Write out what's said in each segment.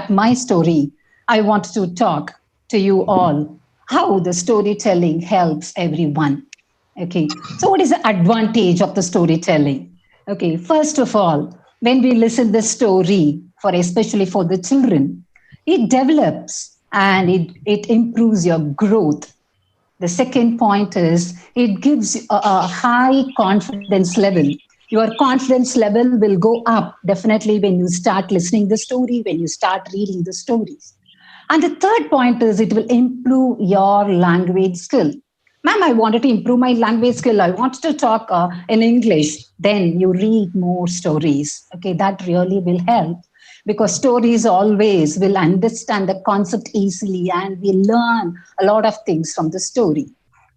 start my story, I want to talk to you all how the storytelling helps everyone. Okay, so what is the advantage of the storytelling? Okay, first of all, when we listen the story, for especially for the children, it develops and it improves your growth. The second point is it gives a high confidence level. Your confidence level will go up definitely when you start listening the story, when you start reading the stories. And the third point is it will improve your language skill. Ma'am, I wanted to improve my language skill. I wanted to talk in English. Then you read more stories. Okay, that really will help because stories always will understand the concept easily and we learn a lot of things from the story.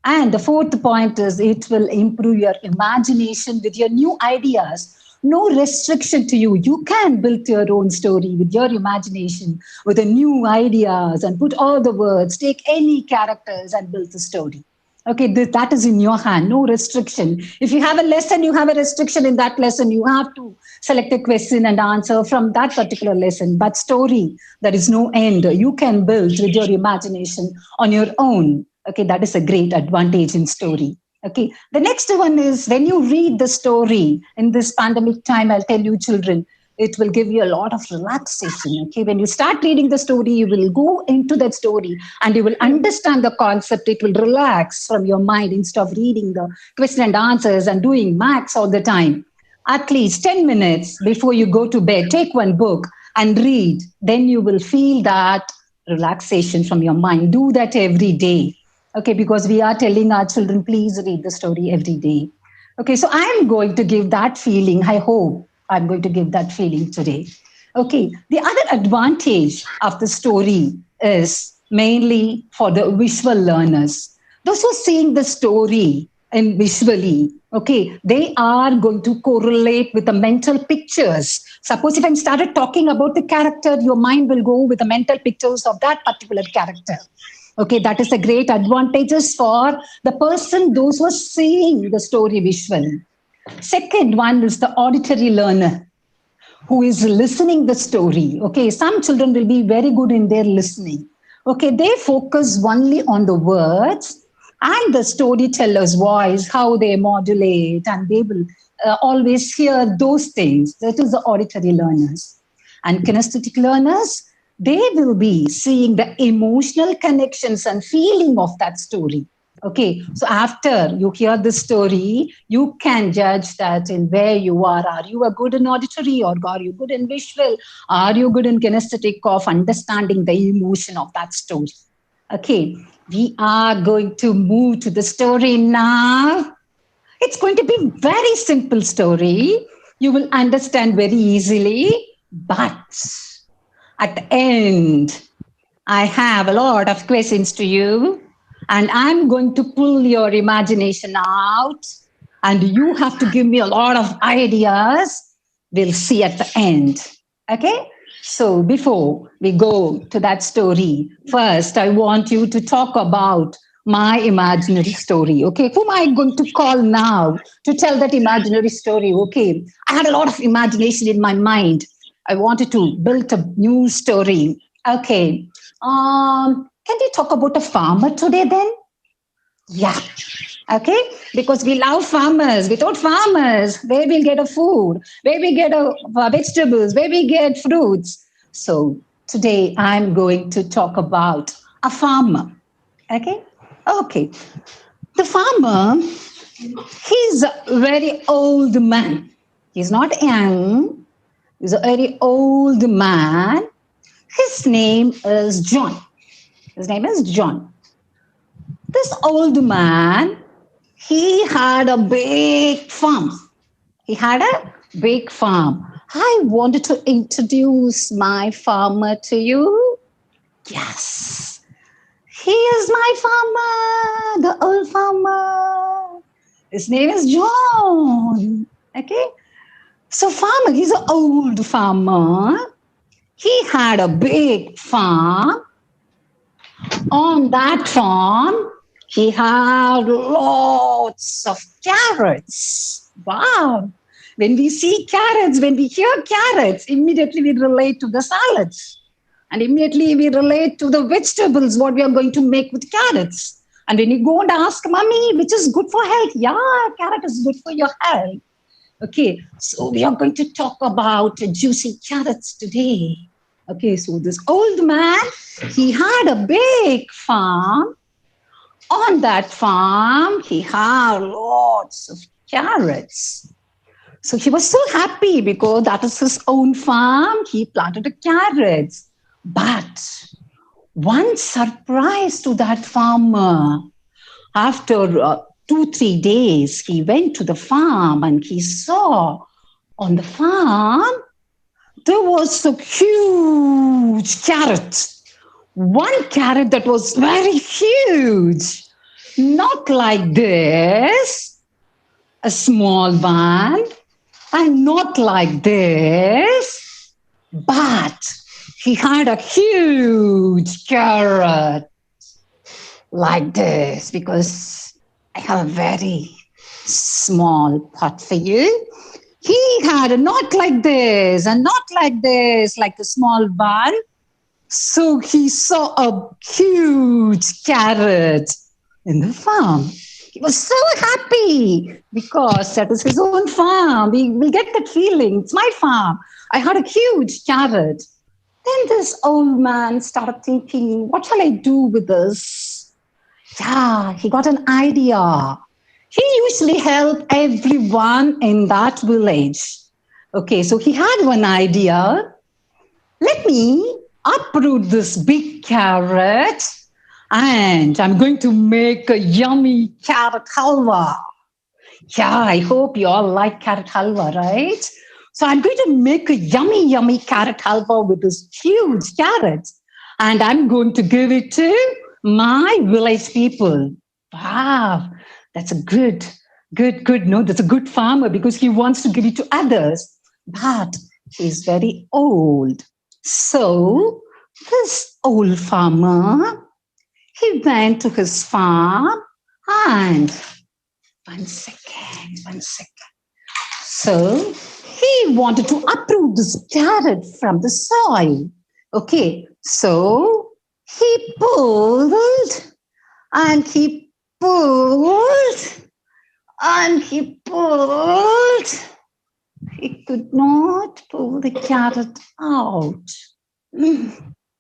And the fourth point is it will improve your imagination with your new ideas. No restriction to you. You can build your own story with your imagination, with the new ideas, and put all the words, take any characters and build the story. Okay, that is in your hand, no restriction. If you have a lesson, you have a restriction in that lesson. You have to select a question and answer from that particular lesson. But story, there is no end. You can build with your imagination on your own. Okay, that is a great advantage in story. Okay, the next one is when you read the story in this pandemic time, I'll tell you, children, it will give you a lot of relaxation. Okay, when you start reading the story, you will go into that story and you will understand the concept. It will relax from your mind instead of reading the question and answers and doing maths all the time. At least 10 minutes before you go to bed, take one book and read. Then you will feel that relaxation from your mind. Do that every day. Okay, because we are telling our children, please read the story every day. Okay, so I'm going to give that feeling. I hope I'm going to give that feeling today. Okay, the other advantage of the story is mainly for the visual learners. Those who are seeing the story and visually, okay, they are going to correlate with the mental pictures. Suppose if I started talking about the character, your mind will go with the mental pictures of that particular character. Okay, that is a great advantages for the person, those who are seeing the story visually. Second one is the auditory learner who is listening the story. Okay, some children will be very good in their listening. Okay, they focus only on the words and the storyteller's voice, how they modulate, and they will always hear those things. That is the auditory learners. And kinesthetic learners, they will be seeing the emotional connections and feeling of that story. Okay, so after you hear the story, you can judge that in where you are. Are you a good in auditory or are you good in visual? Are you good in kinesthetic of understanding the emotion of that story? Okay, we are going to move to the story now. It's going to be very simple story. You will understand very easily, but at the end, I have a lot of questions to you, and I'm going to pull your imagination out, and you have to give me a lot of ideas. We'll see at the end. Okay? So, before we go to that story, first, I want you to talk about my imaginary story. Okay? Whom am I going to call now to tell that imaginary story? Okay? I had a lot of imagination in my mind. I wanted to build a new story. Okay. Can we talk about a farmer today then? Yeah. Okay. Because we love farmers. Without farmers, where we'll get a food, where we get a vegetables, where we get fruits. So today I'm going to talk about a farmer. Okay. Okay. The farmer, he's a very old man. He's not young. He's a very old man. His name is John. His name is John. This old man, he had a big farm. He had a big farm. I wanted to introduce my farmer to you. Yes, he is my farmer, the old farmer. His name is John. Okay. So farmer, he's an old farmer. He had a big farm. On that farm, he had lots of carrots. Wow. When we see carrots, when we hear carrots, immediately we relate to the salads. And immediately we relate to the vegetables, what we are going to make with carrots. And when you go and ask mommy, which is good for health? Yeah, carrot is good for your health. Okay, so we are going to talk about juicy carrots today. Okay, so this old man, he had a big farm. On that farm, he had lots of carrots. So he was so happy because that is his own farm. He planted the carrots. But one surprise to that farmer. After 2, 3 days, he went to the farm and he saw on the farm there was a huge carrot. One carrot that was very huge, not like this, a small one, and not like this, but he had a huge carrot like this because I have a very small pot for you. He had a not like this and not like this, like a small one. So he saw a huge carrot in the farm. He was so happy because that is his own farm. We will get that feeling. It's my farm. I had a huge carrot. Then this old man started thinking, what shall I do with this? Yeah, he got an idea. He usually helped everyone in that village. Okay, so he had one idea. Let me uproot this big carrot and I'm going to make a yummy carrot halwa. Yeah, I hope you all like carrot halwa, right? So I'm going to make a yummy, yummy carrot halwa with this huge carrot. And I'm going to give it to my village people. Wow, that's a good. No, that's a good farmer because he wants to give it to others. But he's very old. So this old farmer, he went to his farm and one second. So he wanted to uproot this carrot from the soil. Okay, so he pulled and he pulled and he pulled. He could not pull the carrot out.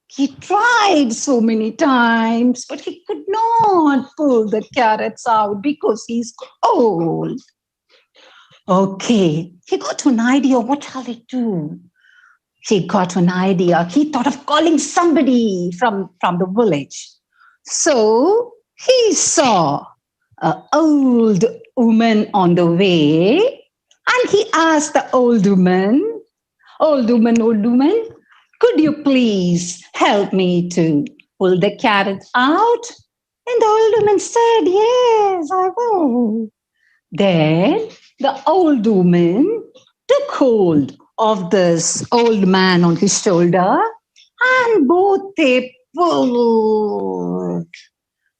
He tried so many times, but he could not pull the carrots out because he's old. Okay, he got to an idea. What shall I do? He got an idea. He thought of calling somebody from the village. So he saw an old woman on the way and he asked the old woman, old woman, could you please help me to pull the carrot out? And the old woman said, yes, I will. Then the old woman took hold of this old man on his shoulder and both they pulled.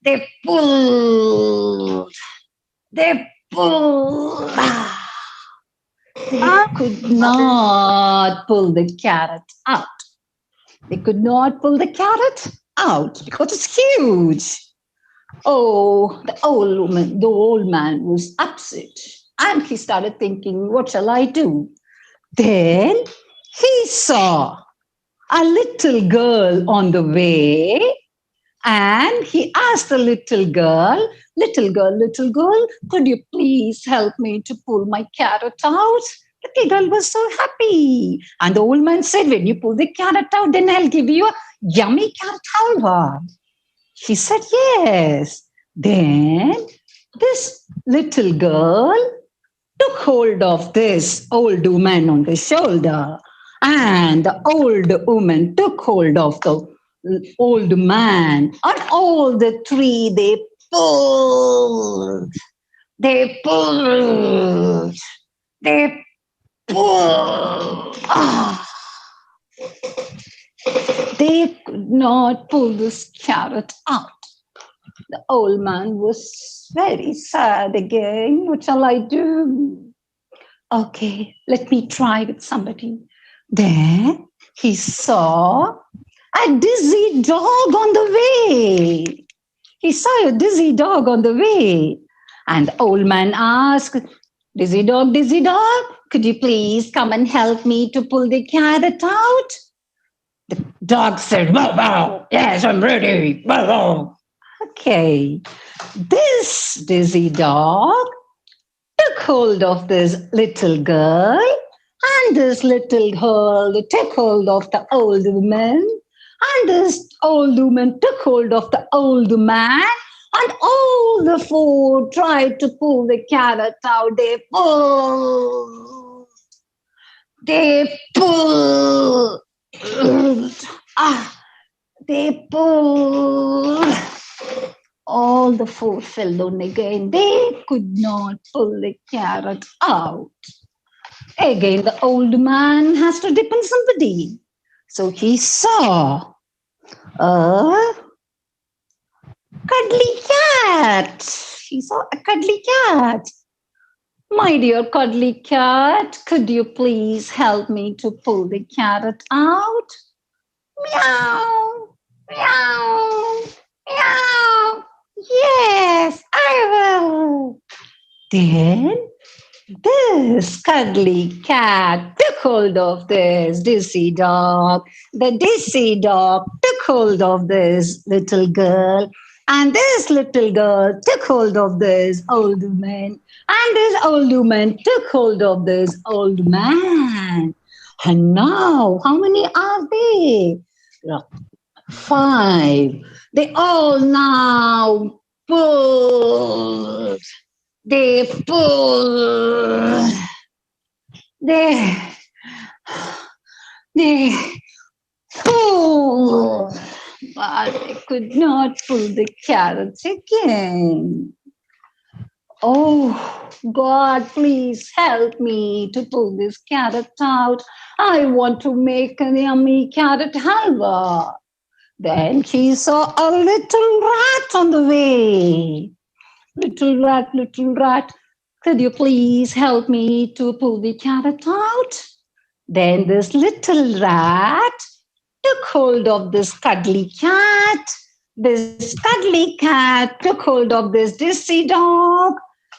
They pulled. They pulled. They could not pull the carrot out. They could not pull the carrot out because it's huge. Oh, the old man was upset. And he started thinking, what shall I do? Then he saw a little girl on the way and he asked the little girl, little girl, could you please help me to pull my carrot out? The little girl was so happy. And the old man said, when you pull the carrot out, then I'll give you a yummy carrot halwa. She said, yes. Then this little girl took hold of this old woman on the shoulder, and the old woman took hold of the old man. And all the three, they pulled, they pulled, they pulled. Ah. They could not pull this carrot out. The old man was very sad again. What shall I do? Okay, let me try with somebody. Then he saw A dizzy dog on the way. He saw a dizzy dog on the way. And the old man asked, dizzy dog, could you please come and help me to pull the carrot out? The dog said, wow, wow, yes, I'm ready. Wow, wow. Okay. This dizzy dog took hold of this little girl, and this little girl took hold of the old woman, and this old woman took hold of the old man, and all the four tried to pull the carrot out. They pulled, ah, they pulled. All the four fell down again. They could not pull the carrot out. Again, the old man has to depend on somebody. So he saw a cuddly cat. He saw a cuddly cat. My dear cuddly cat, could you please help me to pull the carrot out? Meow, meow, meow. Yes, I will. Then this cuddly cat took hold of this dizzy dog. The dizzy dog took hold of this little girl. And this little girl took hold of this old woman. And this old woman took hold of this old man. And now, how many are they? Five. They all now pull. They pull. They, they pull. But they could not pull the carrots again. Oh, God, please help me to pull this carrot out. I want to make a yummy carrot halwa. Then she saw a little rat on the way. Little rat, could you please help me to pull the carrot out? Then this little rat took hold of this cuddly cat. This cuddly cat took hold of this dizzy dog.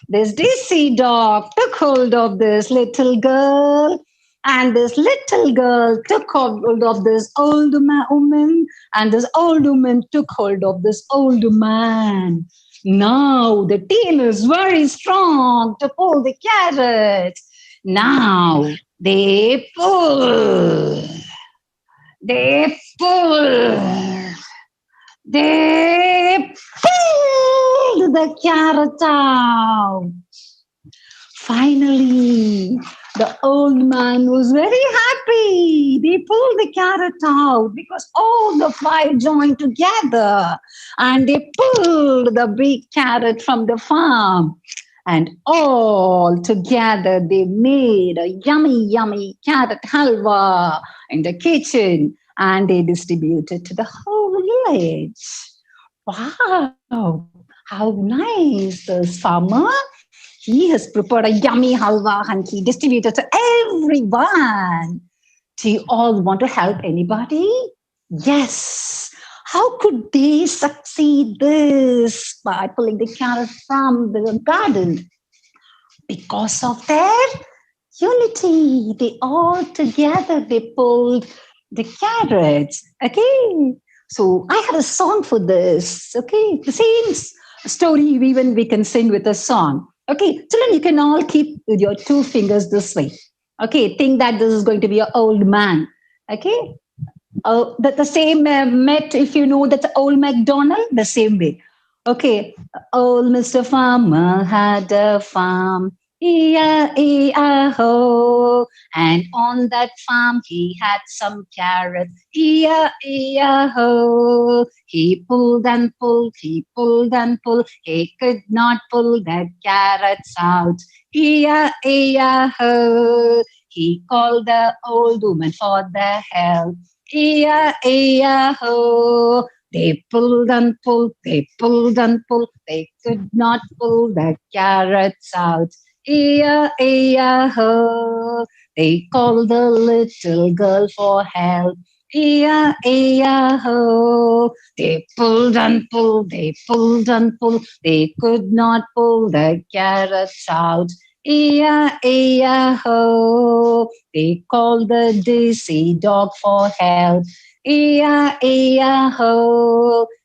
This dizzy dog took hold of this little girl. And this little girl took hold of this old woman. And this old woman took hold of this old man. Now the tail is very strong to pull the carrot. Now they pull. They pull. They pulled the carrot out. Finally, the old man was very happy. They pulled the carrot out because all the five joined together and they pulled the big carrot from the farm. And all together they made a yummy, yummy carrot halwa in the kitchen and they distributed to the whole village. Wow, how nice this farmer! He has prepared a yummy halwa and he distributed to everyone. Do you all want to help anybody? Yes. How could they succeed this by pulling the carrot from the garden? Because of their unity. They all together they pulled the carrots. Okay. So I have a song for this. Okay. The same story even we can sing with a song. Okay. Children, you can all keep with your two fingers this way. Okay. Think that this is going to be an old man. Okay. The same Met, if you know that's old MacDonald, the same way. Okay. Old Mr. Farmer had a farm. E-I-E-I-ho. And on that farm he had some carrots. E-I-E-I-ho. He pulled and pulled, he pulled and pulled. He could not pull the carrots out. E-I-E-I-ho. He called the old woman for the help. E-I-E-I-ho. They pulled and pulled, they pulled and pulled. They could not pull the carrots out. E-I-E-I-ho. They called the little girl for help. E-I-E-I-O. They pulled and pulled, they pulled and pulled. They could not pull the carrots out. E-I-E-I-O. They called the dizzy dog for help. E-I-E-I-O.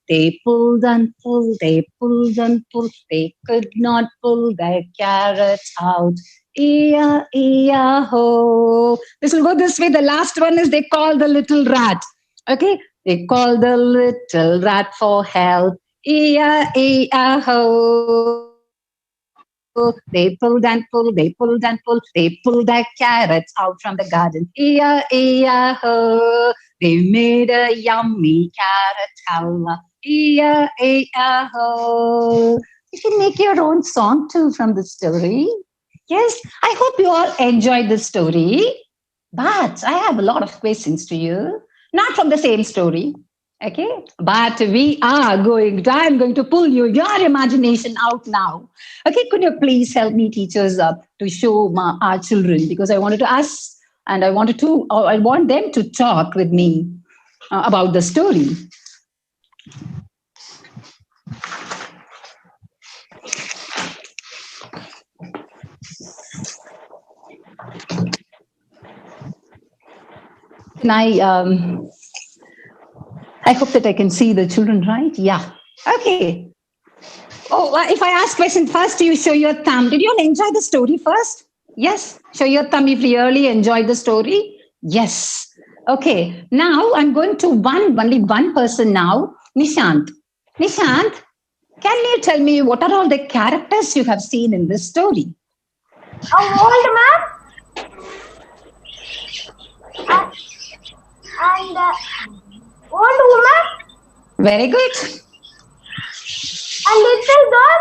They pulled and pulled, they pulled and pulled. They could not pull the carrots out. E-I-E-I-O. This will go this way. The last one is they call the little rat. Okay, they call the little rat for help. E-I-E-I-O. They pulled and pulled, they pulled and pulled, they pulled the carrots out from the garden. E-I-E-I-O. They made a yummy carrot halwa. E-I-E-I-O. You can make your own song too from the story. Yes, I hope you all enjoyed the story. But I have a lot of questions to you, not from the same story. Okay, but I'm going to pull your imagination out now. Okay, could you please help me, teachers, to show our children, because I wanted to ask and I want them to talk with me about the story. Can I hope that I can see the children, right? Yeah. Okay. Oh, if I ask question first, you show your thumb. Did you all enjoy the story first? Yes. Show your thumb if you really enjoyed the story. Yes. Okay. Now I'm going to only one person now. Nishant. Nishant, can you tell me what are all the characters you have seen in this story? Old man and old woman Very good. and little girl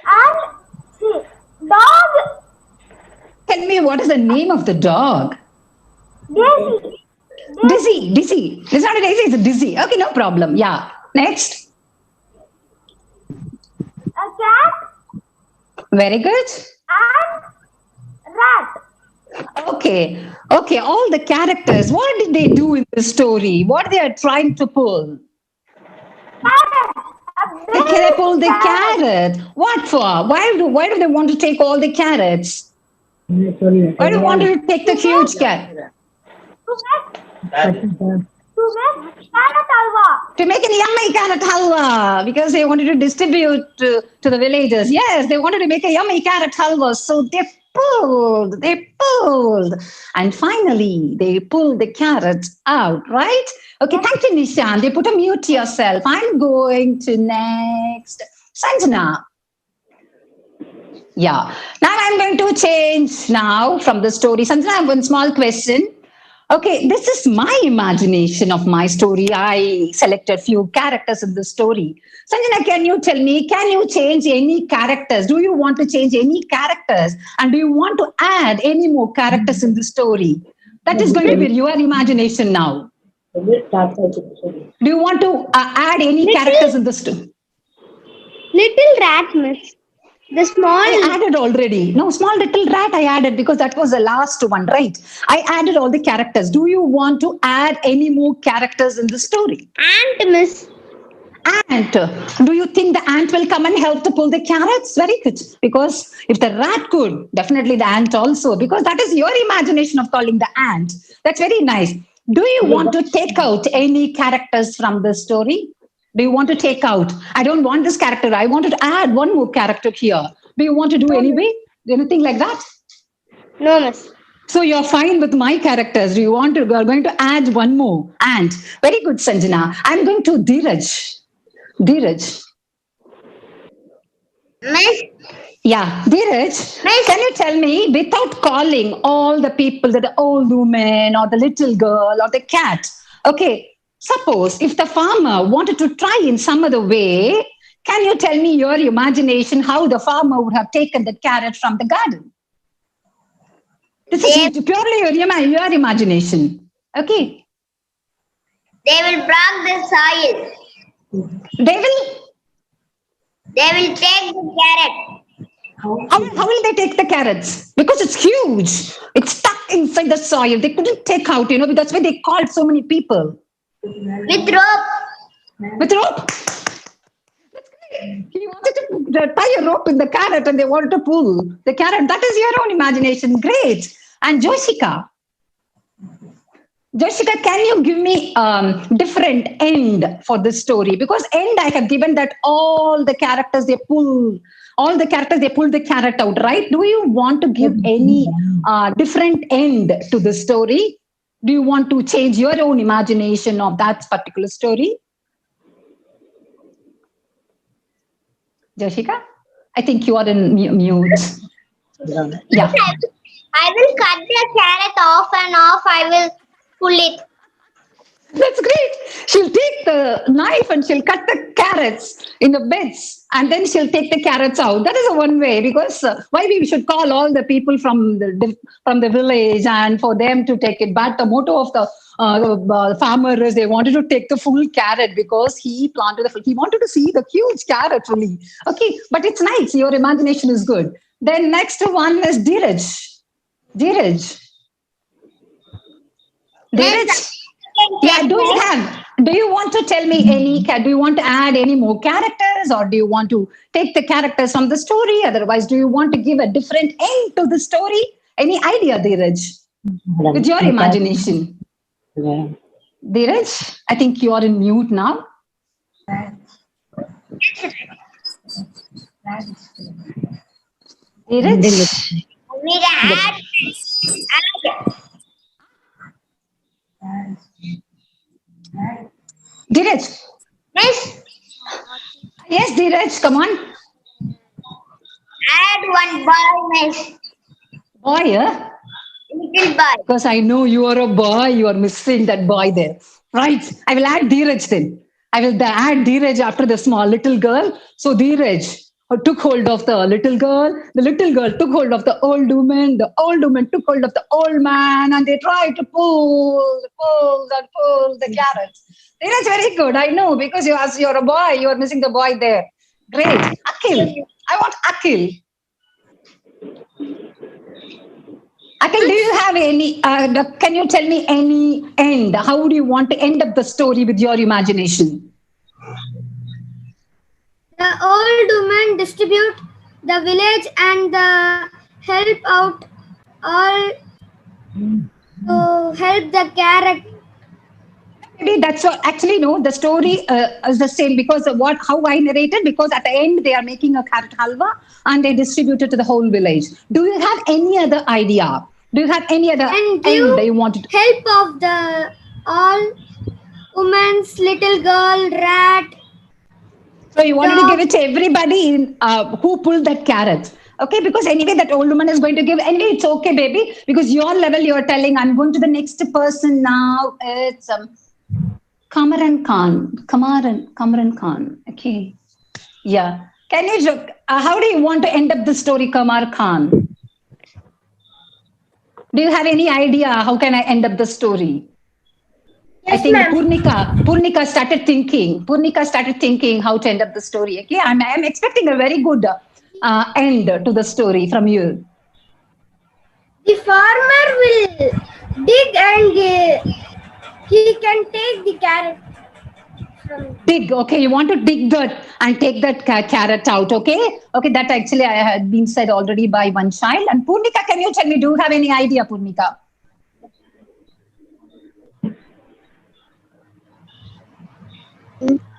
and dog Tell me what is the name of the dog? Daisy. Dizzy. Dizzy. It's not a Daisy, it's a Dizzy. Okay, no problem. Yeah. Next. A cat Very good. and rat. Okay. Okay. All the characters, what did they do in the story? What they are trying to pull? Carrot. Okay, they pull the carrot. What for? Why do they want to take all the carrots? Why do they want to take the huge carrot? To make carrot halwa. To make an yummy carrot halwa, because they wanted to distribute to the villagers. Yes, they wanted to make a yummy carrot halwa. So they pulled, and finally they pulled the carrots out, right? Okay, thank you, Nishan. They put a mute to yourself. I'm going to next. Sanjana. Yeah. Now I'm going to change now from the story. Sanjana, I have one small question. Okay, this is my imagination of my story. I selected few characters in the story. Sanjana, can you tell me, can you change any characters? Do you want to change any characters? And do you want to add any more characters in the story? That is going to be your imagination now. Do you want to add any characters in the story? Little rat, miss. The small. I added already. No, small little rat I added because that was the last one, right? I added all the characters. Do you want to add any more characters in the story? Ant, miss. Ant. Do you think the ant will come and help to pull the carrots? Very good. Because if the rat could, definitely the ant also. Because that is your imagination of calling the ant. That's very nice. Do you want to take out any characters from the story? Do you want to take out? I don't want this character. I wanted to add one more character here. Do you want to do anyway? Anything like that? No, miss. So you're fine with my characters. Do you want to? We are going to add one more. And very good, Sanjana. I'm going to Dheeraj. Dheeraj. Miss. Yeah, Dheeraj, can you tell me, without calling all the people, the old woman or the little girl or the cat, okay, suppose if the farmer wanted to try in some other way, can you tell me your imagination how the farmer would have taken the carrot from the garden? This is purely your imagination. Okay. They will block the soil. They will take the carrot. How will they take the carrots? Because it's huge. It's stuck inside the soil. They couldn't take out, that's why they called so many people. With rope. With rope. He wanted to tie a rope in the carrot and they wanted to pull the carrot. That is your own imagination. Great. And Joshika, can you give me different end for this story? Because end I have given that all the characters they pull the carrot out, right? Do you want to give any different end to the story? Do you want to change your own imagination of that particular story? Joshika, I think you are in mute. Yeah. I will cut the carrot off and off. I will pull it. That's great. She'll take the knife and she'll cut the carrots in the bits and then she'll take the carrots out. That is a one way because why we should call all the people from the village and for them to take it. But the motto of the farmer is they wanted to take the full carrot because he planted he wanted to see the huge carrot fully. Okay, but it's nice. Your imagination is good. Then next one is Dheeraj. Dheeraj. Yeah, do you want to tell me do you want to add any more characters or do you want to take the characters from the story? Otherwise, do you want to give a different end to the story? Any idea, Dheeraj? With your imagination. Dheeraj, I think you are in mute now. Dheeraj? We add. Dheeraj? Miss, Yes, Dheeraj, come on. add one boy, miss. Boy, huh? Little boy. Because I know you are a boy, you are missing that boy there. Right. I will add Dheeraj then. I will add Dheeraj after the small little girl. So Dheeraj took hold of the little girl took hold of the old woman took hold of the old man, and they tried to pull the carrots. Dheeraj, very good. I know because as you're a boy, you are missing the boy there. Great. Akhil. I want Akhil. Akhil, do you have any? Can you tell me any end? How would you want to end up the story with your imagination? The old woman distribute the village and the help out all to help the carrot. Maybe that's what, actually no. The story is the same because of how I narrated. Because at the end they are making a carrot halwa and they distribute it to the whole village. Do you have any other idea? Do you have any other And end that you wanted? help of the all woman's little girl rat. So you wanted to give it to everybody who pulled that carrot. Okay, because anyway, that old woman is going to give. Anyway, it's okay, baby, because your level you're telling. I'm going to the next person now. It's Kamaran Khan. Okay, yeah. Can you? How do you want to end up the story, Kamar Khan? Do you have any idea how can I end up the story? Yes, I think ma'am. Purnika started thinking how to end up the story. Okay, I'm expecting a very good end to the story from you. The farmer will dig and he can take the carrot from. Dig. Okay, you want to dig that and take that carrot out. Okay, that actually I had been said already by one child. And Purnika, can you tell me? Do you have any idea, Purnika?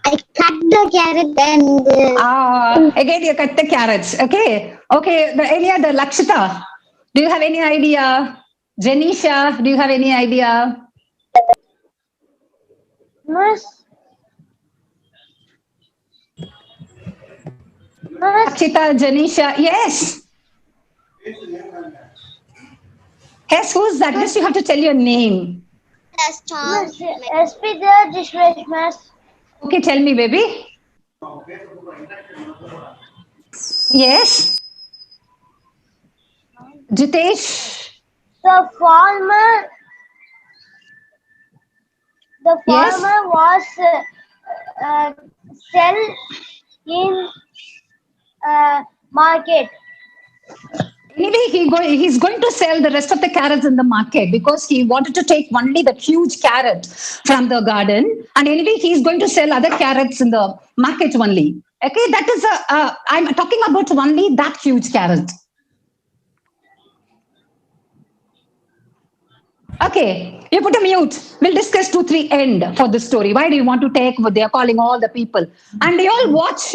I cut the carrot and again you cut the carrots. Okay. Any other Lakshita? Do you have any idea? Janisha, do you have any idea? Lakshita, Janisha, yes. Yes, who's that? Just you have to tell your name. SP the Miss. Okay, tell me, baby. Yes. Jitesh. The farmer Yes. was sell in market. Anyway, he's going to sell the rest of the carrots in the market because he wanted to take only that huge carrot from the garden. And anyway, he's going to sell other carrots in the market only. Okay, that is I'm talking about only that huge carrot. Okay, you put a mute. We'll discuss 2, 3 end for the story. Why do you want to take what they are calling all the people? And they all watch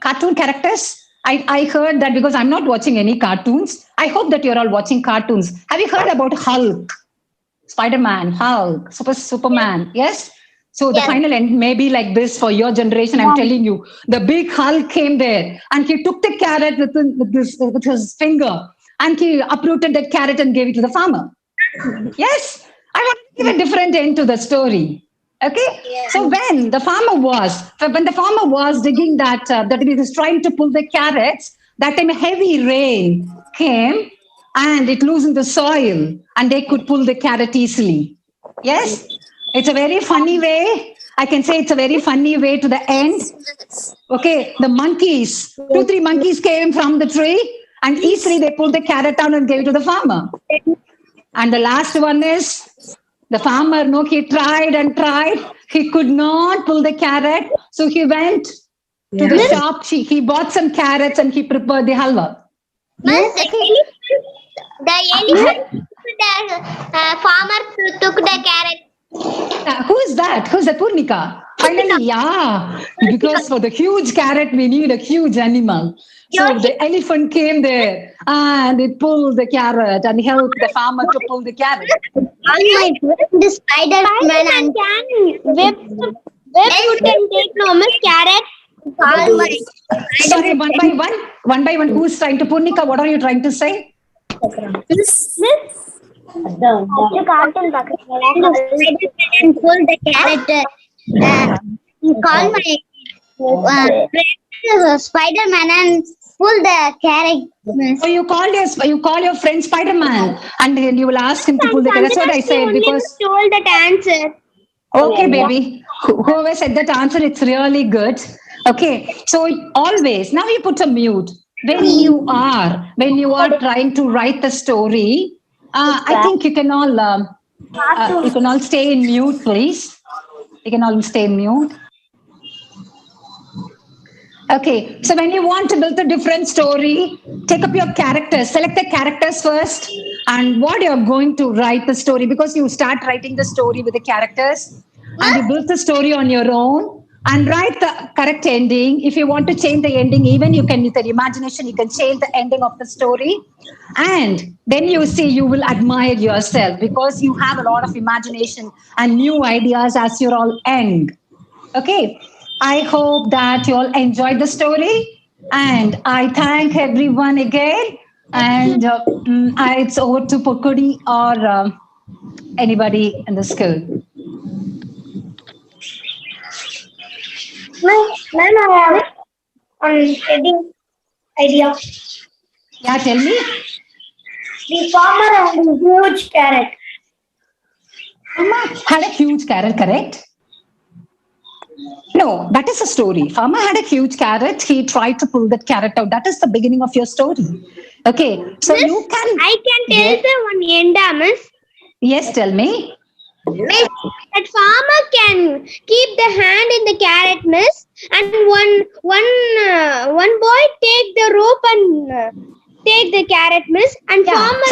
cartoon characters. I heard that because I'm not watching any cartoons. I hope that you're all watching cartoons. Have you heard about Hulk? Spider-Man, Hulk, Superman. Yes? So the final end may be like this for your generation. I'm telling you. The big Hulk came there and he took the carrot with his finger and he uprooted that carrot and gave it to the farmer. Yes, I want to give a different end to the story. Okay, so when the farmer was digging that he was trying to pull the carrots, that time a heavy rain came and it loosened the soil, and they could pull the carrot easily. Yes, it's a very funny way. I can say it's a very funny way to the end. Okay, the monkeys, 2, 3 monkeys came from the tree, and easily they pulled the carrot down and gave it to the farmer. And the last one is the farmer. No, he tried and tried. He could not pull the carrot. So he went to the shop. He bought some carrots and he prepared the halwa. Yes. The elephant, the farmer took the carrot. Who is that? Who's the Purnika? Finally, yeah. Because for the huge carrot, we need a huge animal. So the elephant came there and it pulled the carrot and helped the farmer to pull the carrot. The Spider-Man and web you can take normal carrot. Sorry, one by one. Who's trying to Purnika? What are you trying to say? Miss. You can't pull the carrot. Call my friend Spider-Man and pull the carrot. So you call your friend Spider-Man and then you will ask him to pull the carrot. That's what I said because told that answer. Okay, baby. Whoever said that answer, it's really good. Okay, so always now you put a mute when you are trying to write the story. I think you can all stay in mute, please. You can all stay in mute. Okay, so when you want to build a different story, take up your characters, select the characters first, and what you're going to write the story, because you start writing the story with the characters, and you build the story on your own, and write the correct ending. If you want to change the ending, even you can, with your imagination, you can change the ending of the story, and then you see you will admire yourself because you have a lot of imagination and new ideas as you all end. Okay. I hope that you all enjoyed the story, and I thank everyone again. And it's over to Pukudi or anybody in the school. Ma'am, I have an idea. Yeah, tell me. The farmer and the huge carrot. Farmer had a huge carrot, correct? No, that is a story. Farmer had a huge carrot. He tried to pull that carrot out. That is the beginning of your story. Okay, so Miss, you can. I can tell the one end, Miss. Yes, tell me. Miss, that farmer can keep the hand in the carrot, Miss, and one boy take the rope and take the carrot, Miss, and farmer.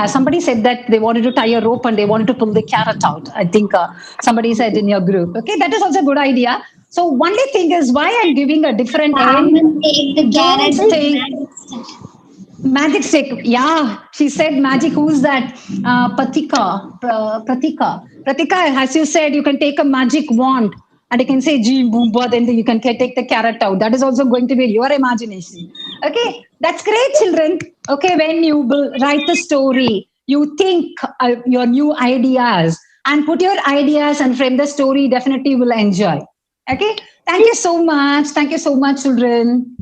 Somebody said that they wanted to tie a rope and they wanted to pull the carrot out. I think somebody said in your group. Okay, that is also a good idea. So only thing is why I'm giving a different end. Take the carrot. Magic stick. Yeah, she said magic. Who's that? Pratika. Pratika, as you said, you can take a magic wand and you can say G Boomba, then you can take the carrot out. That is also going to be your imagination. Okay, that's great, children. Okay, when you write the story, you think your new ideas and put your ideas and frame the story, definitely will enjoy. Okay, thank you so much. Thank you so much, children.